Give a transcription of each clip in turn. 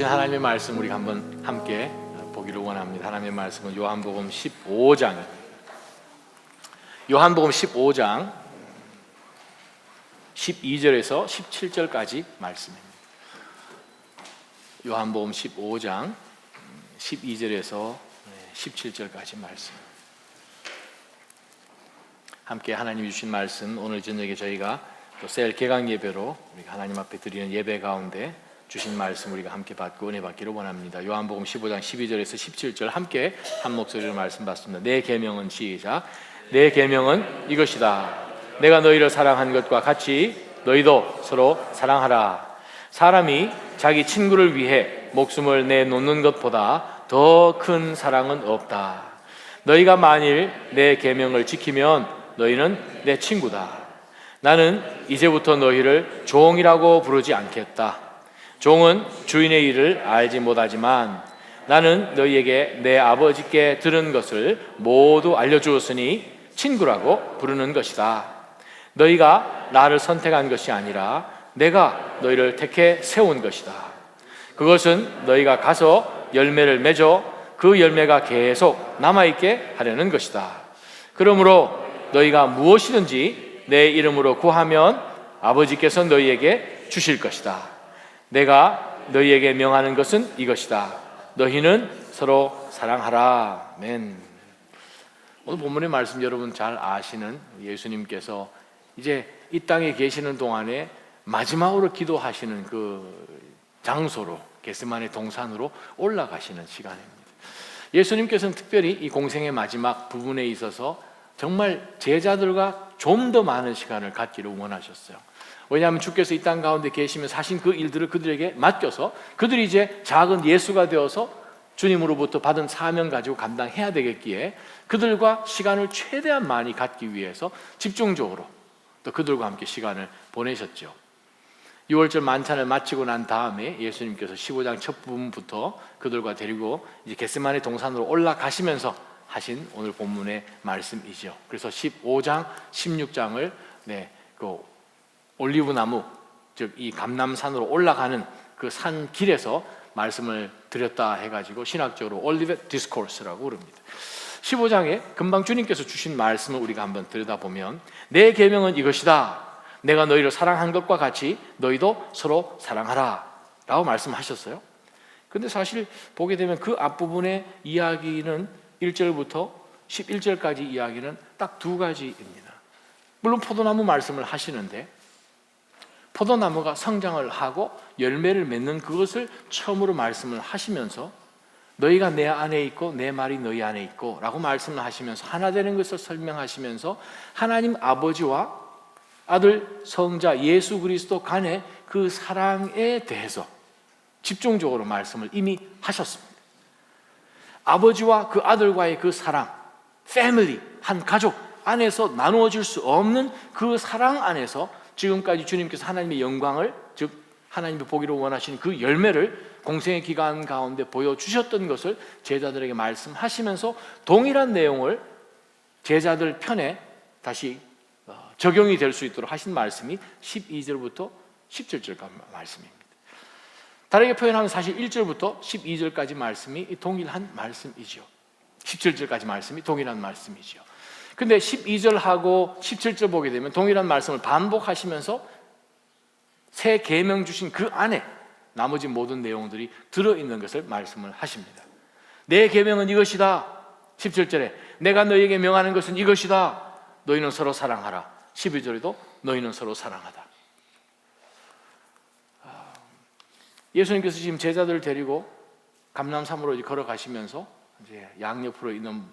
하나님의 말씀 우리 한번 함께 보기를 원합니다. 하나님의 말씀은 요한복음 15장 12절에서 17절까지 말씀입니다. 요한복음 15장 12절에서 17절까지 말씀. 함께 하나님이 주신 말씀, 오늘 저녁에 저희가 또 셀 개강 예배로 우리가 하나님 앞에 드리는 예배 가운데 주신 말씀 우리가 함께 받고 은혜 받기를 원합니다. 요한복음 15장 12절에서 17절 함께 한 목소리로 말씀 받습니다. 내 계명은 시작. 내 계명은 이것이다. 내가 너희를 사랑한 것과 같이 너희도 서로 사랑하라. 사람이 자기 친구를 위해 목숨을 내놓는 것보다 더 큰 사랑은 없다. 너희가 만일 내 계명을 지키면 너희는 내 친구다. 나는 이제부터 너희를 종이라고 부르지 않겠다. 종은 주인의 일을 알지 못하지만 나는 너희에게 내 아버지께 들은 것을 모두 알려주었으니 친구라고 부르는 것이다. 너희가 나를 선택한 것이 아니라 내가 너희를 택해 세운 것이다. 그것은 너희가 가서 열매를 맺어 그 열매가 계속 남아있게 하려는 것이다. 그러므로 너희가 무엇이든지 내 이름으로 구하면 아버지께서 너희에게 주실 것이다. 내가 너희에게 명하는 것은 이것이다. 너희는 서로 사랑하라. 아멘. 오늘 본문의 말씀 여러분 잘 아시는 예수님께서 이제 이 땅에 계시는 동안에 마지막으로 기도하시는 그 장소로 겟세마네 동산으로 올라가시는 시간입니다. 예수님께서는 특별히 이 공생의 마지막 부분에 있어서 정말 제자들과 좀 더 많은 시간을 갖기를 원하셨어요. 왜냐하면 주께서 이 땅 가운데 계시면서 하신 그 일들을 그들에게 맡겨서 그들이 이제 작은 예수가 되어서 주님으로부터 받은 사명 가지고 감당해야 되겠기에 그들과 시간을 최대한 많이 갖기 위해서 집중적으로 또 그들과 함께 시간을 보내셨죠. 6월절 만찬을 마치고 난 다음에 예수님께서 15장 첫 부분부터 그들과 데리고 이제 겟세마네 동산으로 올라가시면서 하신 오늘 본문의 말씀이죠. 그래서 15장, 16장을 그 올리브 나무, 즉 이 감람산으로 올라가는 그 산 길에서 말씀을 드렸다 해가지고 신학적으로 올리벳 디스코스라고 부릅니다. 15장에 금방 주님께서 주신 말씀을 우리가 한번 들여다보면 내 계명은 이것이다. 내가 너희를 사랑한 것과 같이 너희도 서로 사랑하라 라고 말씀하셨어요. 근데 사실 보게 되면 그 앞부분의 이야기는 1절부터 11절까지 이야기는 딱 두 가지입니다. 물론 포도나무 말씀을 하시는데 포도나무가 성장을 하고 열매를 맺는 그것을 처음으로 말씀을 하시면서 너희가 내 안에 있고 내 말이 너희 안에 있고 라고 말씀을 하시면서 하나 되는 것을 설명하시면서 하나님 아버지와 아들 성자 예수 그리스도 간의 그 사랑에 대해서 집중적으로 말씀을 이미 하셨습니다. 아버지와 그 아들과의 그 사랑, 패밀리, 한 가족 안에서 나누어질 수 없는 그 사랑 안에서 지금까지 주님께서 하나님의 영광을, 즉 하나님이 보기를 원하시는 그 열매를 공생의 기간 가운데 보여주셨던 것을 제자들에게 말씀하시면서 동일한 내용을 제자들 편에 다시 적용이 될 수 있도록 하신 말씀이 12절부터 17절까지 말씀입니다. 다르게 표현하면 사실 1절부터 12절까지 말씀이 동일한 말씀이죠. 17절까지 말씀이 동일한 말씀이죠. 근데 12절하고 17절 보게 되면 동일한 말씀을 반복하시면서 새 계명 주신 그 안에 나머지 모든 내용들이 들어있는 것을 말씀을 하십니다. 내 계명은 이것이다. 17절에 내가 너희에게 명하는 것은 이것이다. 너희는 서로 사랑하라. 12절에도 너희는 서로 사랑하다. 예수님께서 지금 제자들을 데리고 감람산으로 걸어가시면서 이제 양옆으로 있는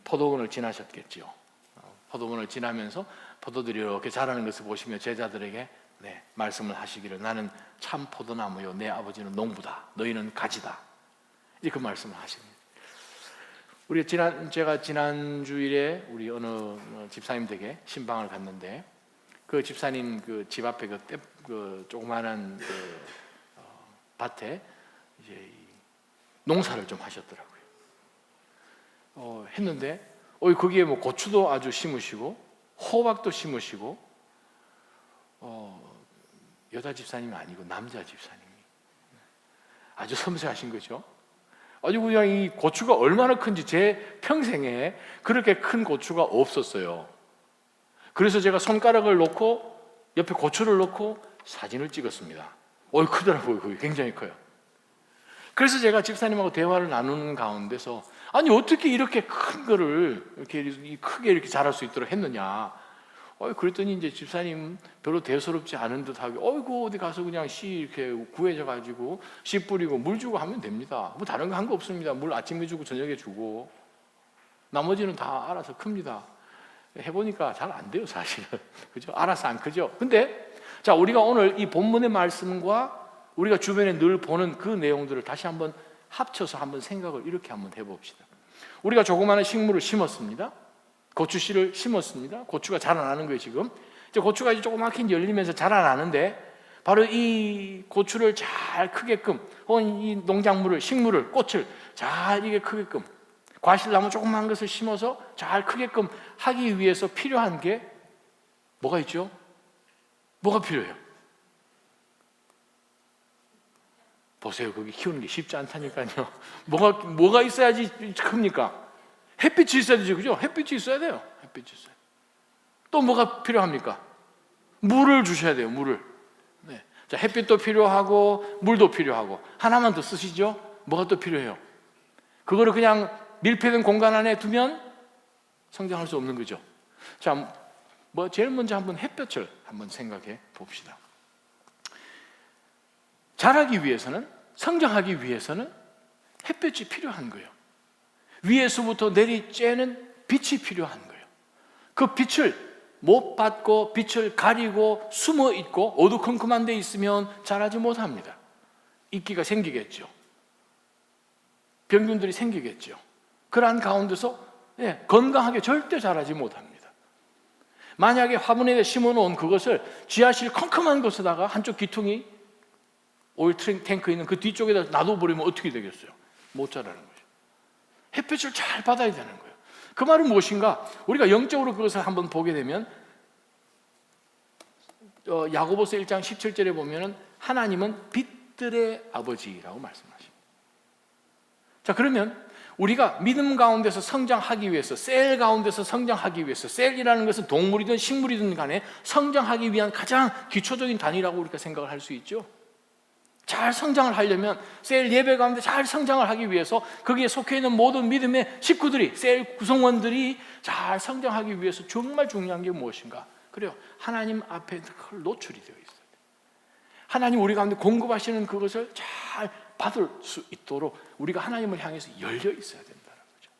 포도원을 지나셨겠죠. 포도원을 지나면서 포도들이 이렇게 자라는 것을 보시며 제자들에게 말씀을 하시기를 나는 참 포도나무요 내 아버지는 농부다. 너희는 가지다. 이제 그 말씀을 하십니다. 제가 지난 주일에 우리 어느 집사님 댁에 신방을 갔는데 그 집사님 그 집 앞에 그 조그마한 밭에 이제 농사를 좀 하셨더라고요. 했는데 거기에 뭐 고추도 아주 심으시고 호박도 심으시고 여자 집사님이 아니고 남자 집사님이 아주 섬세하신 거죠. 아주 그냥 이 고추가 얼마나 큰지 제 평생에 그렇게 큰 고추가 없었어요. 그래서 제가 손가락을 놓고 옆에 고추를 놓고 사진을 찍었습니다. 크더라고요. 그게 굉장히 커요. 그래서 제가 집사님하고 대화를 나누는 가운데서 아니 어떻게 이렇게 큰 거를 이렇게 크게 이렇게 자랄 수 있도록 했느냐. 그랬더니 이제 집사님 별로 대수롭지 않은 듯하고 어이구 어디 가서 그냥 씨 이렇게 구해져 가지고 씨 뿌리고 물 주고 하면 됩니다. 뭐 다른 거 한 거 없습니다. 물 아침에 주고 저녁에 주고 나머지는 다 알아서 큽니다. 해보니까 잘 안 돼요, 사실은. 그죠? 알아서 안 크죠? 근데 자, 우리가 오늘 이 본문의 말씀과 우리가 주변에 늘 보는 그 내용들을 다시 한번 합쳐서 한번 생각을 이렇게 한번 해봅시다. 우리가 조그마한 식물을 심었습니다. 고추씨를 심었습니다. 고추가 자라나는 거예요, 지금. 이제 고추가 이제 조그맣게 열리면서 자라나는데 바로 이 고추를 잘 크게끔 혹은 이 농작물을, 식물을, 꽃을 잘 이게 크게끔 과실나무 조그만 것을 심어서 잘 크게끔 하기 위해서 필요한 게 뭐가 있죠? 뭐가 필요해요? 보세요. 거기 키우는 게 쉽지 않다니까요. 뭐가 있어야지 큽니까? 햇빛이 있어야 되죠. 그죠? 햇빛이 있어야 돼요. 햇빛이 있어야. 또 뭐가 필요합니까? 물을 주셔야 돼요. 물을. 네. 자, 햇빛도 필요하고 물도 필요하고 하나만 더 쓰시죠. 뭐가 또 필요해요? 그거를 그냥 밀폐된 공간 안에 두면 성장할 수 없는 거죠. 자, 제일 먼저 한번 햇볕을 한번 생각해 봅시다. 자라기 위해서는, 성장하기 위해서는 햇볕이 필요한 거예요. 위에서부터 내리쬐는 빛이 필요한 거예요. 그 빛을 못 받고 빛을 가리고 숨어 있고 어두컴컴한 데 있으면 자라지 못합니다. 이끼가 생기겠죠. 병균들이 생기겠죠. 그러한 가운데서 건강하게 절대 자라지 못합니다. 만약에 화분에 심어놓은 그것을 지하실 컴컴한 곳에다가 한쪽 기퉁이 오일 탱크 있는 그 뒤쪽에다 놔둬버리면 어떻게 되겠어요? 못 자라는 거죠. 햇빛을 잘 받아야 되는 거예요. 그 말은 무엇인가? 우리가 영적으로 그것을 한번 보게 되면 야고보서 1장 17절에 보면은 하나님은 빛들의 아버지라고 말씀하십니다. 자, 그러면 우리가 믿음 가운데서 성장하기 위해서, 셀 가운데서 성장하기 위해서, 셀이라는 것은 동물이든 식물이든 간에 성장하기 위한 가장 기초적인 단위라고 우리가 생각을 할 수 있죠. 잘 성장을 하려면 셀 예배 가운데 잘 성장을 하기 위해서 거기에 속해 있는 모든 믿음의 식구들이, 셀 구성원들이 잘 성장하기 위해서 정말 중요한 게 무엇인가? 그래요. 하나님 앞에 그걸 노출이 되어 있어요. 하나님 우리 가운데 공급하시는 그것을 잘 받을 수 있도록 우리가 하나님을 향해서 열려 있어야 된다는 거죠.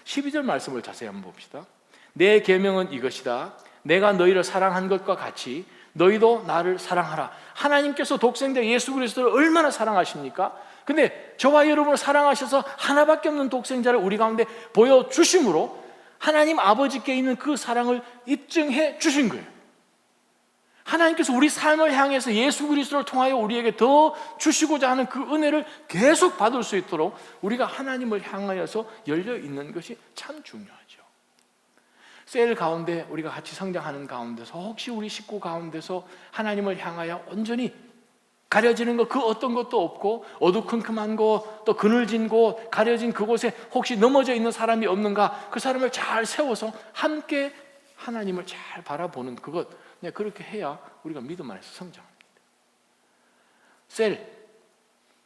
12절 말씀을 자세히 한번 봅시다. 내 계명은 이것이다. 내가 너희를 사랑한 것과 같이 너희도 나를 사랑하라. 하나님께서 독생자 예수 그리스도를 얼마나 사랑하십니까? 근데 저와 여러분을 사랑하셔서 하나밖에 없는 독생자를 우리 가운데 보여주심으로 하나님 아버지께 있는 그 사랑을 입증해 주신 거예요. 하나님께서 우리 삶을 향해서 예수 그리스도를 통하여 우리에게 더 주시고자 하는 그 은혜를 계속 받을 수 있도록 우리가 하나님을 향하여서 열려 있는 것이 참 중요하죠. 셀 가운데 우리가 같이 성장하는 가운데서 혹시 우리 식구 가운데서 하나님을 향하여 온전히 가려지는 것 그 어떤 것도 없고 어두컴컴한 곳 또 그늘진 곳 가려진 그곳에 혹시 넘어져 있는 사람이 없는가 그 사람을 잘 세워서 함께 하나님을 잘 바라보는 그것 그렇게 해야 우리가 믿음 안에서 성장합니다. 셀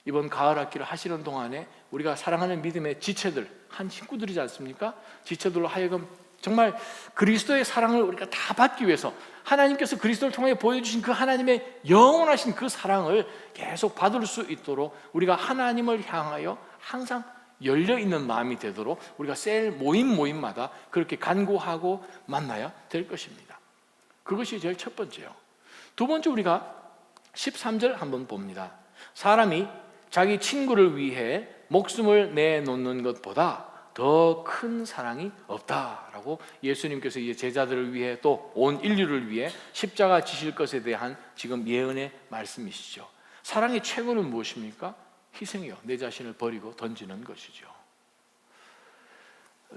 이번 가을 학기를 하시는 동안에 우리가 사랑하는 믿음의 지체들 한 친구들이지 않습니까? 지체들로 하여금 정말 그리스도의 사랑을 우리가 다 받기 위해서 하나님께서 그리스도를 통해 보여주신 그 하나님의 영원하신 그 사랑을 계속 받을 수 있도록 우리가 하나님을 향하여 항상 열려있는 마음이 되도록 우리가 셀 모임마다 그렇게 간구하고 만나야 될 것입니다. 그것이 제일 첫 번째요. 두 번째 우리가 13절 한번 봅니다. 사람이 자기 친구를 위해 목숨을 내놓는 것보다 더 큰 사랑이 없다라고 예수님께서 이제 제자들을 위해 또 온 인류를 위해 십자가 지실 것에 대한 지금 예언의 말씀이시죠. 사랑의 최고는 무엇입니까? 희생이요. 내 자신을 버리고 던지는 것이죠.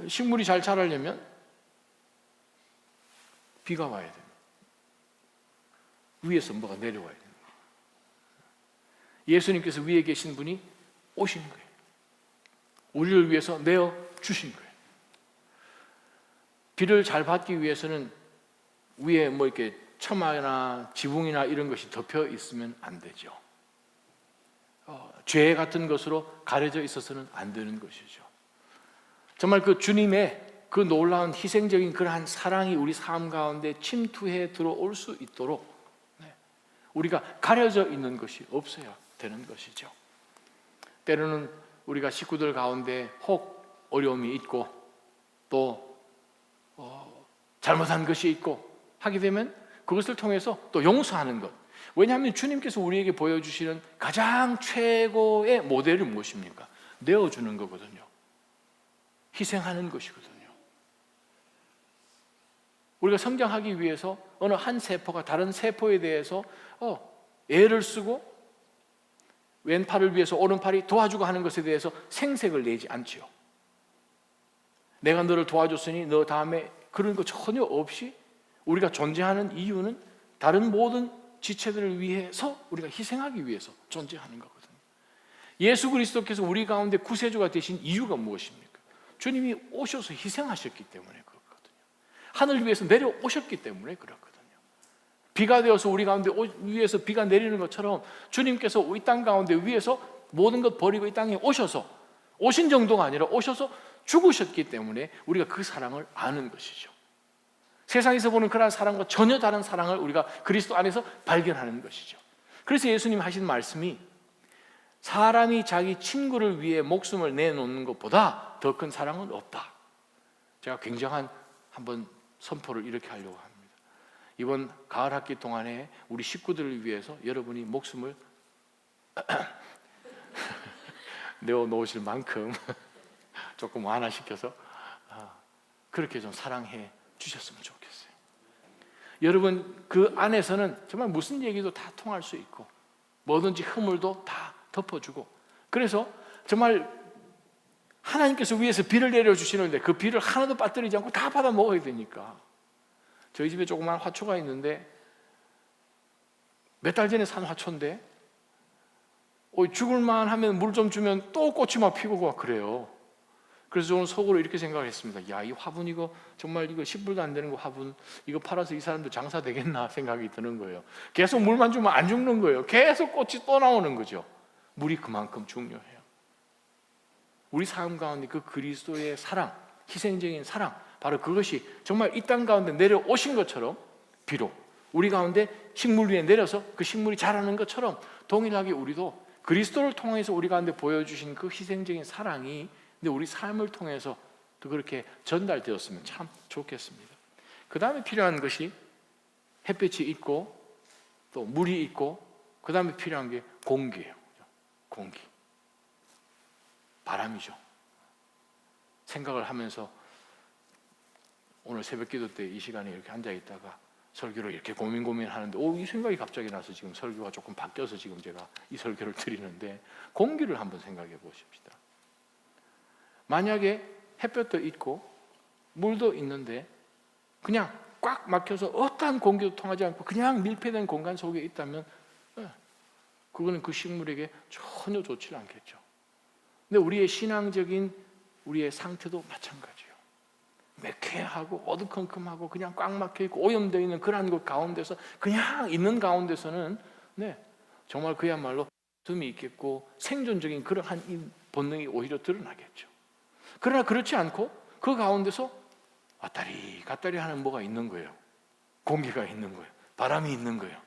식물이 잘 자라려면 비가 와야 됩니다. 위에서 뭐가 내려와야 됩니다. 예수님께서 위에 계신 분이 오신 거예요. 우리를 위해서 내어 주신 거예요. 비를 잘 받기 위해서는 위에 뭐 이렇게 처마나 지붕이나 이런 것이 덮여 있으면 안 되죠. 죄 같은 것으로 가려져 있어서는 안 되는 것이죠. 정말 그 주님의 그 놀라운 희생적인 그러한 사랑이 우리 삶 가운데 침투해 들어올 수 있도록 우리가 가려져 있는 것이 없어야 되는 것이죠. 때로는 우리가 식구들 가운데 혹 어려움이 있고 또 잘못한 것이 있고 하게 되면 그것을 통해서 또 용서하는 것. 왜냐하면 주님께서 우리에게 보여주시는 가장 최고의 모델이 무엇입니까? 내어주는 거거든요. 희생하는 것이거든요. 우리가 성장하기 위해서 어느 한 세포가 다른 세포에 대해서 애를 쓰고 왼팔을 위해서 오른팔이 도와주고 하는 것에 대해서 생색을 내지 않지요. 내가 너를 도와줬으니 너 다음에 그런 거 전혀 없이 우리가 존재하는 이유는 다른 모든 지체들을 위해서 우리가 희생하기 위해서 존재하는 거거든요. 예수 그리스도께서 우리 가운데 구세주가 되신 이유가 무엇입니까? 주님이 오셔서 희생하셨기 때문에 그렇거든요. 하늘 위에서 내려오셨기 때문에 그렇거든요. 비가 되어서 우리 가운데 위에서 비가 내리는 것처럼 주님께서 이 땅 가운데 위에서 모든 것 버리고 이 땅에 오셔서 오신 정도가 아니라 오셔서 죽으셨기 때문에 우리가 그 사랑을 아는 것이죠. 세상에서 보는 그런 사랑과 전혀 다른 사랑을 우리가 그리스도 안에서 발견하는 것이죠. 그래서 예수님 하신 말씀이 사람이 자기 친구를 위해 목숨을 내놓는 것보다 더 큰 사랑은 없다. 제가 굉장한 한번 선포를 이렇게 하려고 합니다. 이번 가을 학기 동안에 우리 식구들을 위해서 여러분이 목숨을 내어놓으실 만큼 조금 완화시켜서 그렇게 좀 사랑해 주셨으면 좋겠어요. 여러분 그 안에서는 정말 무슨 얘기도 다 통할 수 있고 뭐든지 허물도 다 덮어주고, 그래서 정말 하나님께서 위에서 비를 내려주시는데 그 비를 하나도 빠뜨리지 않고 다 받아 먹어야 되니까. 저희 집에 조그만 화초가 있는데 몇 달 전에 산 화초인데 죽을만 하면 물 좀 주면 또 꽃이 막 피고 막 그래요. 그래서 저는 속으로 이렇게 생각했습니다. 야, 이 화분 이거 정말 이거 10불도 안 되는 거 화분 이거 팔아서 이 사람들 장사 되겠나 생각이 드는 거예요. 계속 물만 주면 안 죽는 거예요. 계속 꽃이 또 나오는 거죠. 물이 그만큼 중요해요. 우리 삶 가운데 그 그리스도의 사랑, 희생적인 사랑, 바로 그것이 정말 이 땅 가운데 내려오신 것처럼, 비록 우리 가운데 식물 위에 내려서 그 식물이 자라는 것처럼 동일하게 우리도 그리스도를 통해서 우리 가운데 보여주신 그 희생적인 사랑이 근데 우리 삶을 통해서 또 그렇게 전달되었으면 참 좋겠습니다. 그 다음에 필요한 것이 햇빛이 있고 또 물이 있고 그 다음에 필요한 게 공기예요. 공기, 바람이죠. 생각을 하면서 오늘 새벽기도 때 이 시간에 이렇게 앉아 있다가 설교를 이렇게 고민하는데 이 생각이 갑자기 나서 지금 설교가 조금 바뀌어서 지금 제가 이 설교를 드리는데, 공기를 한번 생각해 보십시다. 만약에 햇볕도 있고 물도 있는데 그냥 꽉 막혀서 어떠한 공기도 통하지 않고 그냥 밀폐된 공간 속에 있다면 그거는 그 식물에게 전혀 좋지 않겠죠. 근데 우리의 신앙적인 우리의 상태도 마찬가지예요. 매캐하고 어두컴컴하고 그냥 꽉 막혀 있고 오염되어 있는 그런 것 가운데서 그냥 있는 가운데서는 정말 그야말로 둠이 있겠고 생존적인 그러한 본능이 오히려 드러나겠죠. 그러나 그렇지 않고 그 가운데서 왔다리 갔다리 하는 뭐가 있는 거예요. 공기가 있는 거예요. 바람이 있는 거예요.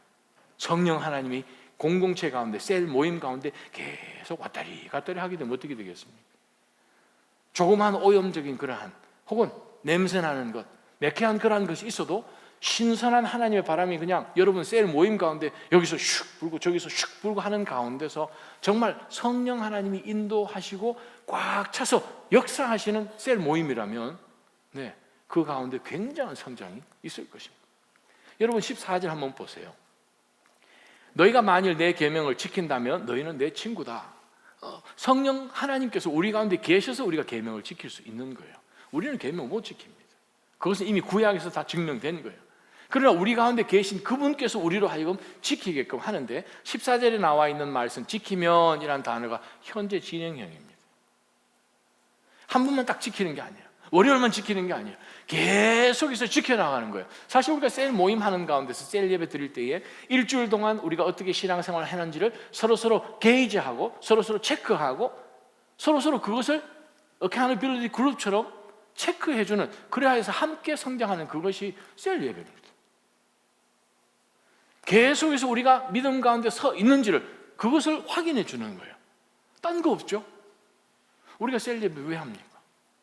성령 하나님이 공동체 가운데, 셀 모임 가운데 계속 왔다리 갔다리 하게 되면 어떻게 되겠습니까? 조그만 오염적인 그러한 혹은 냄새나는 것, 매캐한 그러한 것이 있어도 신선한 하나님의 바람이 그냥 여러분 셀 모임 가운데 여기서 슉 불고 저기서 슉 불고 하는 가운데서 정말 성령 하나님이 인도하시고 꽉 차서 역사하시는 셀 모임이라면 그 가운데 굉장한 성장이 있을 것입니다. 여러분 14절 한번 보세요. 너희가 만일 내 계명을 지킨다면 너희는 내 친구다. 성령 하나님께서 우리 가운데 계셔서 우리가 계명을 지킬 수 있는 거예요. 우리는 계명 못 지킵니다. 그것은 이미 구약에서 다 증명된 거예요. 그러나 우리 가운데 계신 그분께서 우리로 하여금 지키게끔 하는데 14절에 나와 있는 말씀 지키면이라는 단어가 현재 진행형입니다. 한 분만 딱 지키는 게 아니에요. 월요일만 지키는 게 아니에요. 계속해서 지켜나가는 거예요. 사실 우리가 셀 모임 하는 가운데서 셀 예배 드릴 때에 일주일 동안 우리가 어떻게 신앙생활을 했는지를 서로서로 게이지하고 서로서로 체크하고 서로서로 그것을 accountability 그룹처럼 체크해주는, 그래야 해서 함께 성장하는 그것이 셀 예배입니다. 계속해서 우리가 믿음 가운데 서 있는지를 그것을 확인해 주는 거예요. 딴 거 없죠. 우리가 셀 예배 왜 합니까?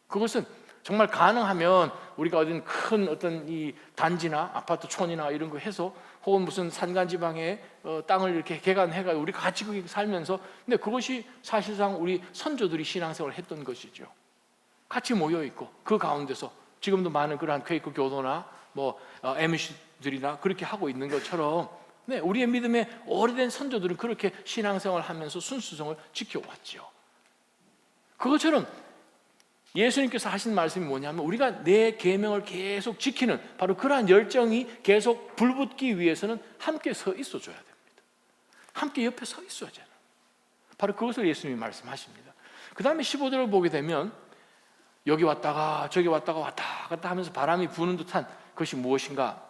그것은 정말 가능하면 우리가 큰 어떤 이 단지나 아파트 촌이나 이런 거 해서 혹은 무슨 산간지방에 땅을 이렇게 개간해가지고 우리가 같이 거기 살면서, 근데 그것이 사실상 우리 선조들이 신앙생활을 했던 것이죠. 같이 모여 있고 그 가운데서 지금도 많은 그러한 퀘이크 교도나 에미시들이나 그렇게 하고 있는 것처럼, 네, 우리의 믿음의 오래된 선조들은 그렇게 신앙생활을 하면서 순수성을 지켜왔죠. 그것처럼 예수님께서 하신 말씀이 뭐냐면 우리가 내 계명을 계속 지키는 바로 그러한 열정이 계속 불붙기 위해서는 함께 서 있어줘야 됩니다. 함께 옆에 서 있어야 돼요. 바로 그것을 예수님이 말씀하십니다. 그 다음에 15절을 보게 되면 여기 왔다가 저기 왔다가 왔다 갔다 하면서 바람이 부는 듯한 것이 무엇인가?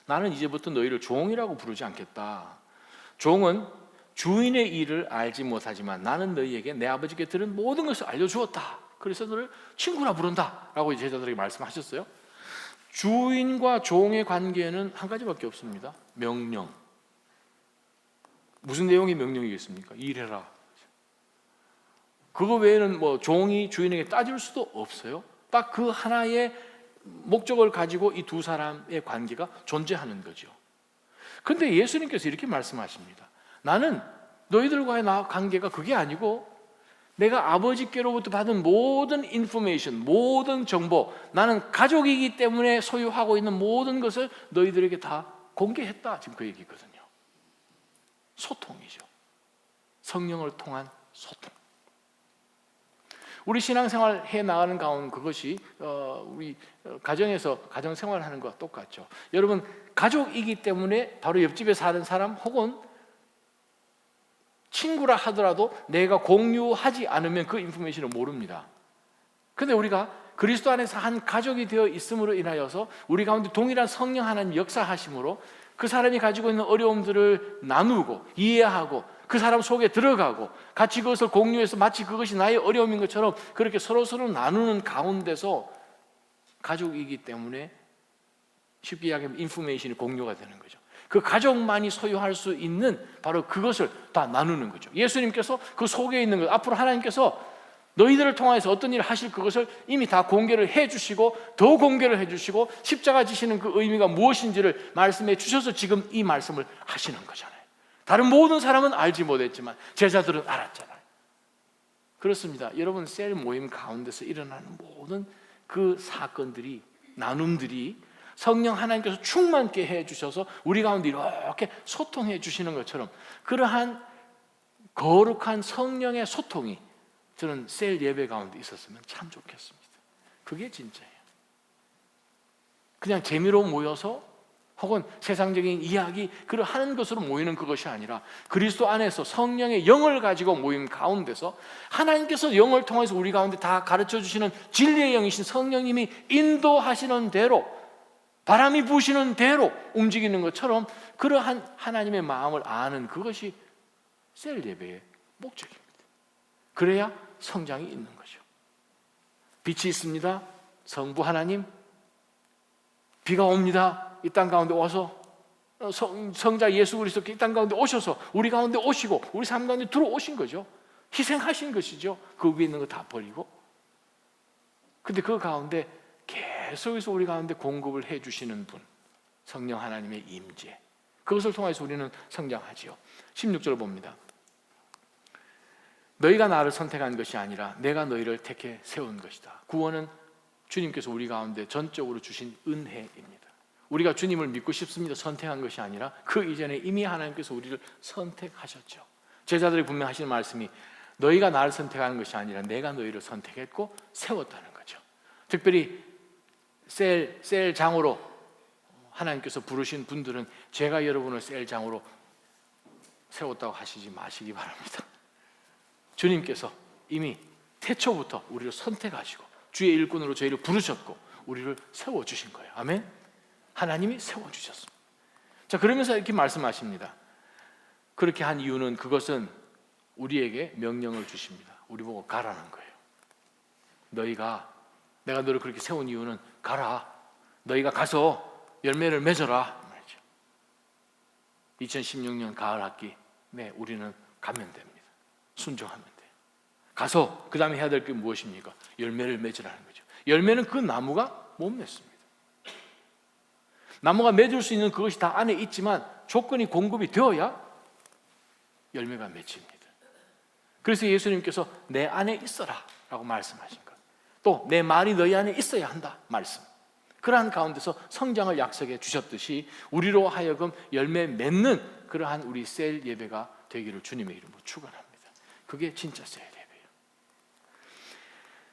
나는 이제부터 너희를 종이라고 부르지 않겠다. 종은 주인의 일을 알지 못하지만 나는 너희에게 내 아버지께 들은 모든 것을 알려주었다. 그래서 너를 친구라 부른다 라고 제자들에게 말씀하셨어요. 주인과 종의 관계는 한 가지밖에 없습니다. 명령. 무슨 내용의 명령이겠습니까? 일해라. 그거 외에는 종이 주인에게 따질 수도 없어요. 딱 그 하나의 목적을 가지고 이 두 사람의 관계가 존재하는 거죠. 그런데 예수님께서 이렇게 말씀하십니다. 나는 너희들과의 나 관계가 그게 아니고 내가 아버지께로부터 받은 모든 인포메이션, 모든 정보, 나는 가족이기 때문에 소유하고 있는 모든 것을 너희들에게 다 공개했다. 지금 그 얘기거든요. 소통이죠. 성령을 통한 소통. 우리 신앙생활 해 나가는 가운데 그것이 우리 가정에서 가정생활을 하는 것과 똑같죠. 여러분, 가족이기 때문에 바로 옆집에 사는 사람 혹은 친구라 하더라도 내가 공유하지 않으면 그 인포메이션을 모릅니다. 그런데 우리가 그리스도 안에서 한 가족이 되어 있음으로 인하여서 우리 가운데 동일한 성령 하나님 역사하심으로 그 사람이 가지고 있는 어려움들을 나누고 이해하고 그 사람 속에 들어가고 같이 그것을 공유해서 마치 그것이 나의 어려움인 것처럼 그렇게 서로서로 나누는 가운데서 가족이기 때문에 쉽게 이야기하면 인포메이션이 공유가 되는 거죠. 그 가족만이 소유할 수 있는 바로 그것을 다 나누는 거죠. 예수님께서 그 속에 있는 것, 앞으로 하나님께서 너희들을 통해서 어떤 일을 하실 그것을 이미 다 공개를 해주시고 더 공개를 해주시고 십자가 지시는 그 의미가 무엇인지를 말씀해 주셔서 지금 이 말씀을 하시는 거잖아요. 다른 모든 사람은 알지 못했지만 제자들은 알았잖아요. 그렇습니다. 여러분, 셀 모임 가운데서 일어나는 모든 그 사건들이, 나눔들이 성령 하나님께서 충만케 해주셔서 우리 가운데 이렇게 소통해 주시는 것처럼 그러한 거룩한 성령의 소통이 저는 셀 예배 가운데 있었으면 참 좋겠습니다. 그게 진짜예요. 그냥 재미로 모여서 혹은 세상적인 이야기 하는 것으로 모이는 그것이 아니라 그리스도 안에서 성령의 영을 가지고 모임 가운데서 하나님께서 영을 통해서 우리 가운데 다 가르쳐 주시는 진리의 영이신 성령님이 인도하시는 대로, 바람이 부시는 대로 움직이는 것처럼 그러한 하나님의 마음을 아는 그것이 셀 예배의 목적입니다. 그래야 성장이 있는 거죠. 빛이 있습니다. 성부 하나님, 비가 옵니다. 이 땅 가운데 와서 성자 예수 그리스도께 이 땅 가운데 오셔서 우리 가운데 오시고 우리 삶 가운데 들어오신 거죠. 희생하신 것이죠. 그 위에 있는 거 다 버리고. 근데 그 가운데 계속해서 우리 가운데 공급을 해주시는 분, 성령 하나님의 임재, 그것을 통해서 우리는 성장하지요. 16절 봅니다. 너희가 나를 선택한 것이 아니라 내가 너희를 택해 세운 것이다. 구원은 주님께서 우리 가운데 전적으로 주신 은혜입니다. 우리가 주님을 믿고 싶습니다 선택한 것이 아니라 그 이전에 이미 하나님께서 우리를 선택하셨죠. 제자들이 분명 하시는 말씀이 너희가 나를 선택한 것이 아니라 내가 너희를 선택했고 세웠다는 거죠. 특별히 셀장으로 하나님께서 부르신 분들은 제가 여러분을 셀장으로 세웠다고 하시지 마시기 바랍니다. 주님께서 이미 태초부터 우리를 선택하시고 주의 일꾼으로 저희를 부르셨고 우리를 세워주신 거예요. 아멘. 하나님이 세워주셨습니다. 자, 그러면서 이렇게 말씀하십니다. 그렇게 한 이유는 그것은 우리에게 명령을 주십니다. 우리 보고 가라는 거예요. 내가 너를 그렇게 세운 이유는 가라. 너희가 가서 열매를 맺어라. 2016년 가을 학기 우리는 가면 됩니다. 순종하면 돼요. 가서 그 다음에 해야 될 게 무엇입니까? 열매를 맺으라는 거죠. 열매는 그 나무가 못 맺습니다. 나무가 맺을 수 있는 그것이 다 안에 있지만 조건이 공급이 되어야 열매가 맺힙니다. 그래서 예수님께서 내 안에 있어라 라고 말씀하신 것, 또 내 말이 너희 안에 있어야 한다 말씀, 그러한 가운데서 성장을 약속해 주셨듯이 우리로 하여금 열매 맺는 그러한 우리 셀 예배가 되기를 주님의 이름으로 축원합니다. 그게 진짜 셀 예배예요.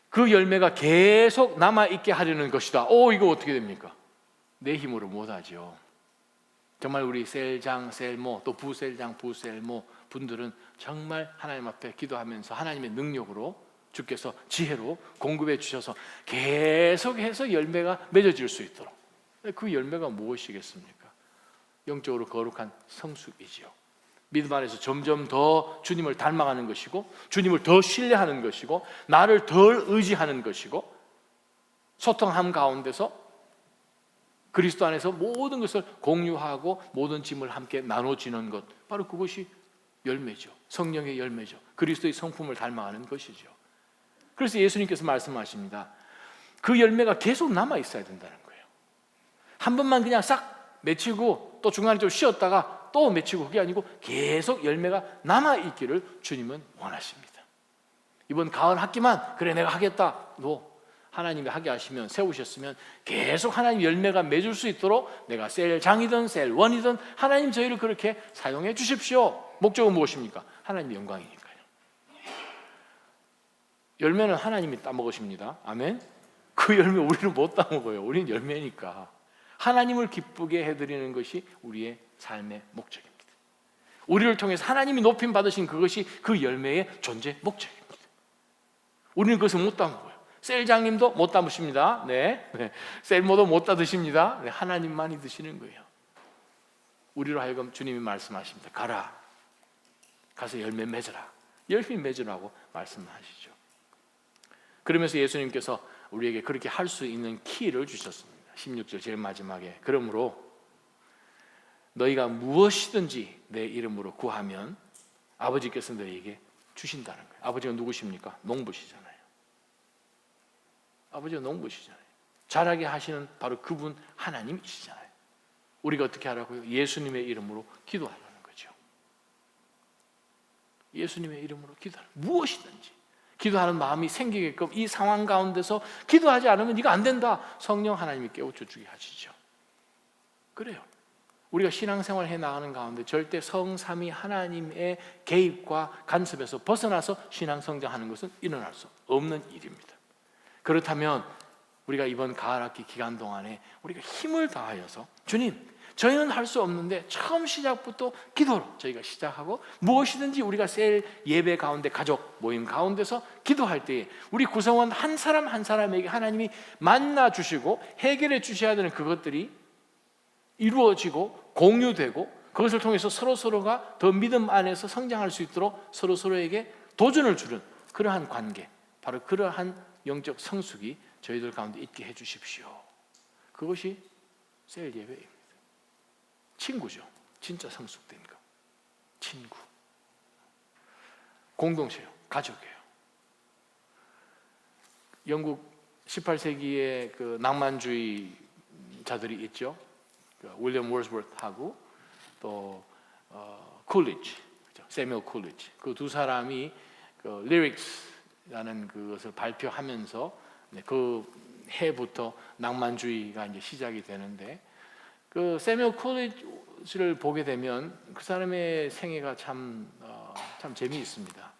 그 열매가 계속 남아있게 하려는 것이다. 이거 어떻게 됩니까? 내 힘으로 못하죠. 정말 우리 셀장, 셀모, 또 부셀장, 부셀모 분들은 정말 하나님 앞에 기도하면서 하나님의 능력으로 주께서 지혜로 공급해 주셔서 계속해서 열매가 맺어질 수 있도록. 그 열매가 무엇이겠습니까? 영적으로 거룩한 성숙이지요. 믿음 안에서 점점 더 주님을 닮아가는 것이고, 주님을 더 신뢰하는 것이고, 나를 덜 의지하는 것이고, 소통함 가운데서 그리스도 안에서 모든 것을 공유하고 모든 짐을 함께 나눠지는 것, 바로 그것이 열매죠. 성령의 열매죠. 그리스도의 성품을 닮아가는 것이죠. 그래서 예수님께서 말씀하십니다. 그 열매가 계속 남아 있어야 된다는 거예요. 한 번만 그냥 싹 맺히고 또 중간에 좀 쉬었다가 또 맺히고, 그게 아니고 계속 열매가 남아 있기를 주님은 원하십니다. 이번 가을 학기만 그래 내가 하겠다, 하나님이 하게 하시면, 세우셨으면 계속 하나님 열매가 맺을 수 있도록 내가 셀장이든 셀원이든 하나님 저희를 그렇게 사용해 주십시오. 목적은 무엇입니까? 하나님의 영광이니까요. 열매는 하나님이 따먹으십니다. 아멘. 그 열매 우리는 못 따먹어요. 우리는 열매니까 하나님을 기쁘게 해드리는 것이 우리의 삶의 목적입니다. 우리를 통해서 하나님이 높임 받으신 그것이 그 열매의 존재 목적입니다. 우리는 그것을 못 따먹어요. 셀장님도 못 담으십니다. 셀모도 못 따드십니다. 하나님만이 드시는 거예요. 우리로 하여금 주님이 말씀하십니다. 가서 열매 맺으라. 열심히 맺으라고 말씀하시죠. 그러면서 예수님께서 우리에게 그렇게 할 수 있는 키를 주셨습니다. 16절 제일 마지막에, 그러므로 너희가 무엇이든지 내 이름으로 구하면 아버지께서 너희에게 주신다는 거예요. 아버지가 누구십니까? 농부시잖아요. 아버지가 농부시잖아요. 자라게 하시는 바로 그분 하나님이시잖아요. 우리가 어떻게 하라고요? 예수님의 이름으로 기도하라는 거죠. 예수님의 이름으로 기도하라. 무엇이든지 기도하는 마음이 생기게끔 이 상황 가운데서 기도하지 않으면 이거 안 된다. 성령 하나님이 깨우쳐 주게 하시죠. 그래요. 우리가 신앙생활 해 나가는 가운데 절대 성삼위 하나님의 개입과 간섭에서 벗어나서 신앙 성장하는 것은 일어날 수 없는 일입니다. 그렇다면 우리가 이번 가을 학기 기간 동안에 우리가 힘을 다하여서, 주님 저희는 할 수 없는데 처음 시작부터 기도로 저희가 시작하고, 무엇이든지 우리가 셀 예배 가운데, 가족 모임 가운데서 기도할 때에 우리 구성원 한 사람 한 사람에게 하나님이 만나 주시고 해결해 주셔야 되는 그것들이 이루어지고 공유되고, 그것을 통해서 서로서로가 더 믿음 안에서 성장할 수 있도록 서로서로에게 도전을 주는 그러한 관계, 바로 그러한 영적 성숙이 저희들 가운데 있게 해 주십시오. 그것이 셀 예배입니다. 친구죠. 진짜 성숙된 것. 친구. 공동체요. 가족이에요. 영국 18세기의 그 낭만주의자들이 있죠. 윌리엄 월스워스하고 또 쿨리지, 세뮤얼 쿨리지, 그 두 사람이 그 리릭스라는 그것을 발표하면서 그 해부터 낭만주의가 이제 시작이 되는데, 그 세뮤얼 쿨리지를 보게 되면 그 사람의 생애가 참 재미있습니다.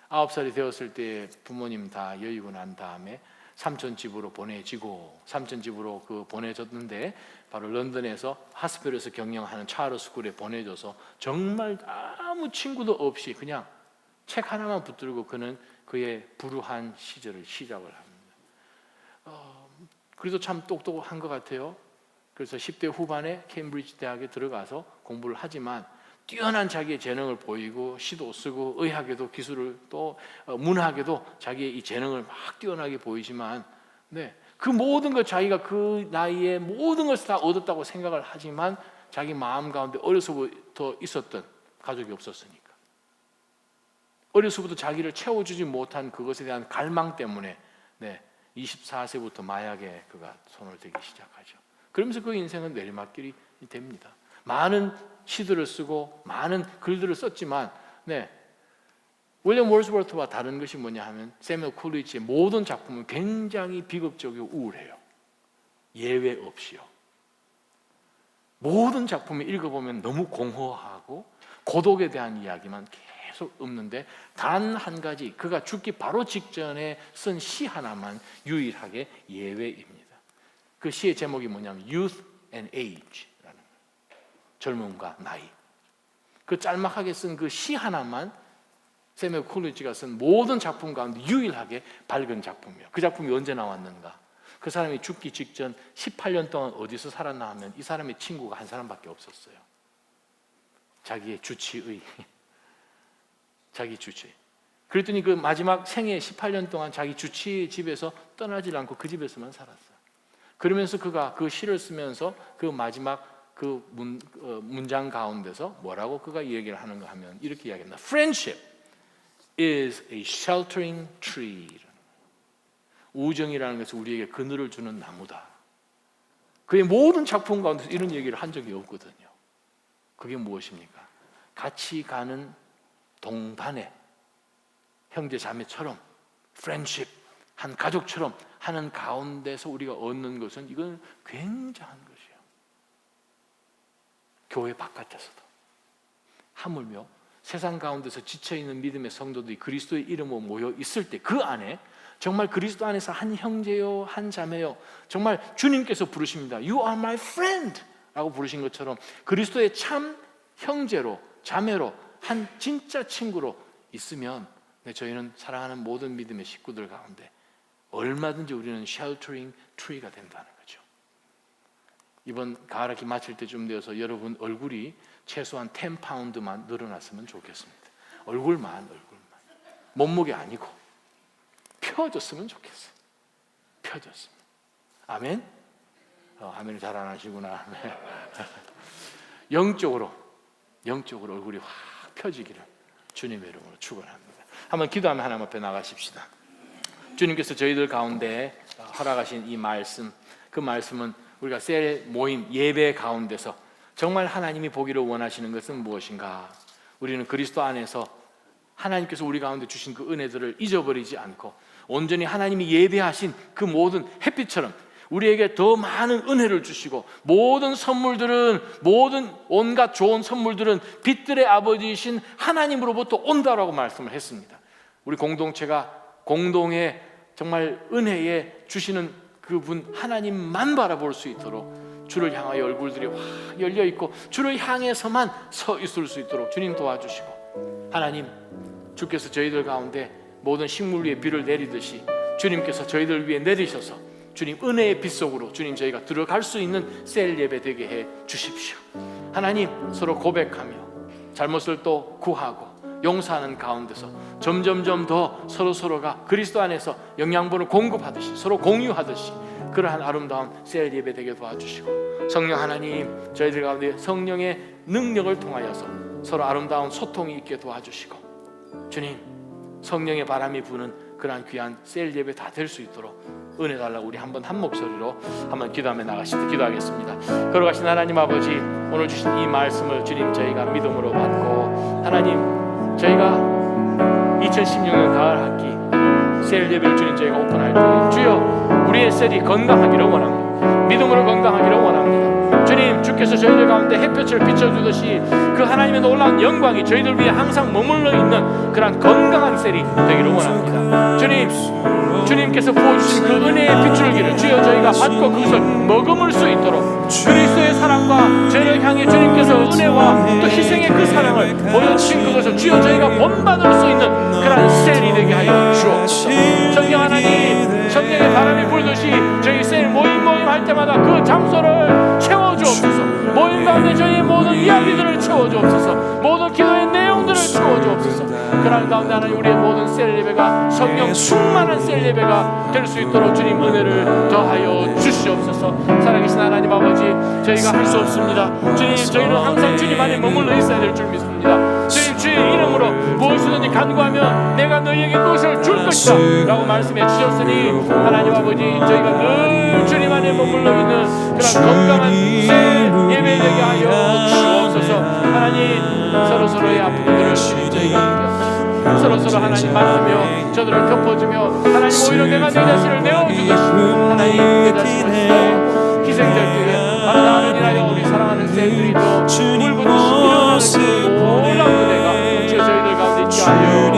9살이 되었을 때 부모님 다 여의고 난 다음에 삼촌 집으로 보내지고 삼촌 집으로 보내졌는데 바로 런던에서 하스펠에서 경영하는 차르스 스쿨에 보내줘서 정말 아무 친구도 없이 그냥 책 하나만 붙들고 그는 그의 불우한 시절을 시작을 합니다. 그래도 참 똑똑한 것 같아요. 그래서 10대 후반에 케임브리지 대학에 들어가서 공부를 하지만 뛰어난 자기의 재능을 보이고 시도 쓰고 의학에도 기술을 또 문학에도 자기의 이 재능을 막 뛰어나게 보이지만 그 모든 것 자기가 그 나이에 모든 것을 다 얻었다고 생각을 하지만 자기 마음 가운데 어려서부터 있었던 가족이 없었으니까 어려서부터 자기를 채워주지 못한 그것에 대한 갈망 때문에 24세부터 마약에 그가 손을 대기 시작하죠. 그러면서 그 인생은 내리막길이 됩니다. 많은 시들을 쓰고 많은 글들을 썼지만 윌리엄 월스워스와 다른 것이 뭐냐 하면 세뮤얼 콜리지의 모든 작품은 굉장히 비극적이고 우울해요. 예외 없이요. 모든 작품을 읽어보면 너무 공허하고 고독에 대한 이야기만 계속 없는데 단 한 가지 그가 죽기 바로 직전에 쓴 시 하나만 유일하게 예외입니다. 그 시의 제목이 뭐냐면 Youth and Age 라는 젊음과 나이. 그 짤막하게 쓴 그 시 하나만 세뮤얼 콜리지가 쓴 모든 작품 가운데 유일하게 밝은 작품이에요. 그 작품이 언제 나왔는가? 그 사람이 죽기 직전 18년 동안 어디서 살았나 하면 이 사람의 친구가 한 사람밖에 없었어요. 자기의 주치의. 자기 주치. 그랬더니 그 마지막 생애 18년 동안 자기 주치의 집에서 떠나질 않고 그 집에서만 살았어요. 그러면서 그가 그 시를 쓰면서 그 마지막 그 문장 가운데서 뭐라고 그가 얘기를 하는가 하면 이렇게 이야기합니다. Friendship is a sheltering tree. 우정이라는 것은 우리에게 그늘을 주는 나무다. 그의 모든 작품 가운데서 이런 얘기를 한 적이 없거든요. 그게 무엇입니까? 같이 가는 동반의 형제 자매처럼 friendship, 한 가족처럼 하는 가운데서 우리가 얻는 것은 이건 굉장한 것이에요. 교회 바깥에서도 하물며 세상 가운데서 지쳐있는 믿음의 성도들이 그리스도의 이름으로 모여 있을 때 그 안에 정말 그리스도 안에서 한 형제요 한 자매요 정말 주님께서 부르십니다. You are my friend 라고 부르신 것처럼 그리스도의 참 형제로 자매로 한 진짜 친구로 있으면 저희는 사랑하는 모든 믿음의 식구들 가운데 얼마든지 우리는 sheltering tree가 된다는 거죠. 이번 가을학기 마칠 때쯤 되어서 여러분 얼굴이 최소한 10파운드만 늘어났으면 좋겠습니다. 얼굴만 몸무게 아니고 펴졌으면 좋겠어요. 펴졌으면. 아멘? 아멘을 잘 안 하시구나. 영적으로 얼굴이 확 펴지기를 주님의 이름으로 축원합니다. 한번 기도하며 하나님 앞에 나가십시다. 주님께서 저희들 가운데 허락하신 이 말씀, 그 말씀은 우리가 셀 모임 예배 가운데서 정말 하나님이 보기를 원하시는 것은 무엇인가? 우리는 그리스도 안에서 하나님께서 우리 가운데 주신 그 은혜들을 잊어버리지 않고 온전히 하나님이 예배하신 그 모든 햇빛처럼 우리에게 더 많은 은혜를 주시고 모든 선물들은 모든 온갖 좋은 선물들은 빛들의 아버지이신 하나님으로부터 온다라고 말씀을 했습니다. 우리 공동체가 공동의 정말 은혜에 주시는 그분 하나님만 바라볼 수 있도록 주를 향하여 얼굴들이 확 열려 있고 주를 향해서만 서 있을 수 있도록 주님 도와주시고 하나님 주께서 저희들 가운데 모든 식물 위에 비를 내리듯이 주님께서 저희들 위해 내리셔서 주님 은혜의 빛 속으로 주님 저희가 들어갈 수 있는 셀 예배 되게 해 주십시오. 하나님 서로 고백하며 잘못을 또 구하고 용서하는 가운데서 점점점 더 서로가 그리스도 안에서 영양분을 공급하듯이 서로 공유하듯이 그러한 아름다운 셀 예배 되게 도와주시고 성령 하나님 저희들 가운데 성령의 능력을 통하여서 서로 아름다운 소통이 있게 도와주시고 주님 성령의 바람이 부는 그러한 귀한 셀 예배 다 될 수 있도록 은혜 달라고 우리 한번 한 목소리로 한번 기도하며 나가십시다. 기도하겠습니다. 걸어가신 하나님 아버지 오늘 주신 이 말씀을 주님 저희가 믿음으로 받고 하나님 저희가 2016년 가을 학기 셀 예배를 주님 저희가 오픈할 때 주여 우리의 셀이 건강하기를 원합니다. 믿음으로 건강하기를 원합니다. 주님 주님, 주께서 저희들 가운데 햇볕을 비춰주듯이 그 하나님의 놀라운 영광이 저희들 위해 항상 머물러 있는 그런 건강한 셀이 되기를 원합니다. 주님, 주님께서 부어주신 그 은혜의 빗줄기를 주여 저희가 받고 그것을 머금을 수 있도록 그리스도의 사랑과 저희를 향해 주님께서 은혜와 또 희생의 그 사랑을 보여주신 그것을 주여 저희가 본받을 수 있는 그런 셀이 되게 하여 주옵소서. 성령 하나님, 성령의 바람이 불듯이 저희 셀 모임 할 때마다 그 장소를 채워주옵소서. 모임 가운데 저희의 모든 이야기들을 채워주옵소서. 모든 기도의 내용들을 채워주옵소서. 그런 가운데 하나님, 우리의 모든 셀 예배가 성령 충만한 셀 예배가 될 수 있도록 주님 은혜를 더하여 주시옵소서. 살아계신 하나님 아버지, 저희가 할 수 없습니다. 주님, 저희는 항상 주님 안에 머물러 있어야 될 줄 믿습니다. 주님, 주의 이름으로 무엇이든지 간구하면 내가 너희에게 그것을 줄 것이다 라고 말씀해 주셨으니 하나님 아버지, 저희가 늘 주님 안에 머물러 있는 그런 건강한 새 예배 되게 하여 주옵소서. 하나님, 서로서로의 아픔들을 주님 저희가 이겨주시고 서로서로 하나님 맡으며 저들을 덮어주며 하나님, 오히려 내가 내 자신을 내어주듯이 하나님 내 자신을 사용하고 희생될 때에 바로 나를 인하여 우리 사랑하는 새들이 또 물붓듯이 일어나는 그 놀라운 은혜가 주여 저희들 가운데 있게 하여